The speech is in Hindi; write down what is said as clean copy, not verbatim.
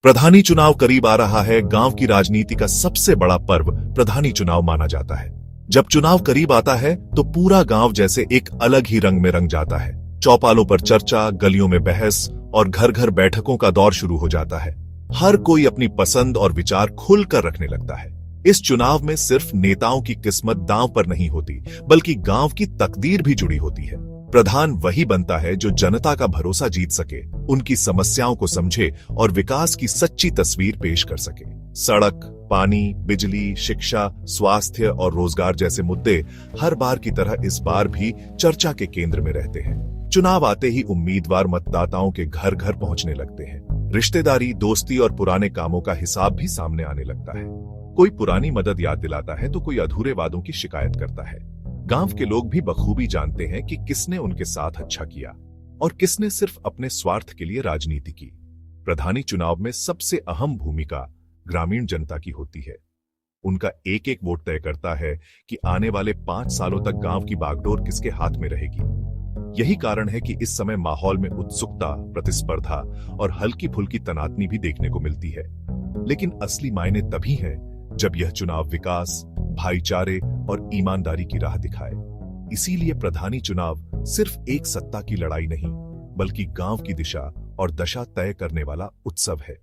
प्रधानी चुनाव करीब आ रहा है। गांव की राजनीति का सबसे बड़ा पर्व प्रधानी चुनाव माना जाता है। जब चुनाव करीब आता है तो पूरा गांव जैसे एक अलग ही रंग में रंग जाता है। चौपालों पर चर्चा, गलियों में बहस और घर घर बैठकों का दौर शुरू हो जाता है। हर कोई अपनी पसंद और विचार खुलकर रखने लगता है। इस चुनाव में सिर्फ नेताओं की किस्मत दांव पर नहीं होती, बल्कि गांव की तकदीर भी जुड़ी होती है। प्रधान वही बनता है जो जनता का भरोसा जीत सके, उनकी समस्याओं को समझे और विकास की सच्ची तस्वीर पेश कर सके। सड़क, पानी, बिजली, शिक्षा, स्वास्थ्य और रोजगार जैसे मुद्दे हर बार की तरह इस बार भी चर्चा के केंद्र में रहते हैं। चुनाव आते ही उम्मीदवार मतदाताओं के घर घर पहुंचने लगते हैं। रिश्तेदारी, दोस्ती और पुराने कामों का हिसाब भी सामने आने लगता है। कोई पुरानी मदद याद दिलाता है तो कोई अधूरे वादों की शिकायत करता है। गांव के लोग भी बखूबी जानते हैं कि किसने उनके साथ अच्छा किया और किसने सिर्फ अपने स्वार्थ के लिए राजनीति की। प्रधानी चुनाव में सबसे अहम भूमिका ग्रामीण जनता की होती है। उनका एक एक वोट तय करता है कि आने वाले 5 सालों तक गांव की बागडोर किसके हाथ में रहेगी। यही कारण है कि इस समय माहौल में उत्सुकता, प्रतिस्पर्धा और हल्की फुल्की तनातनी भी देखने को मिलती है। लेकिन असली मायने तभी है जब यह चुनाव विकास, भाईचारे और ईमानदारी की राह दिखाए। इसीलिए प्रधानी चुनाव सिर्फ एक सत्ता की लड़ाई नहीं, बल्कि गांव की दिशा और दशा तय करने वाला उत्सव है।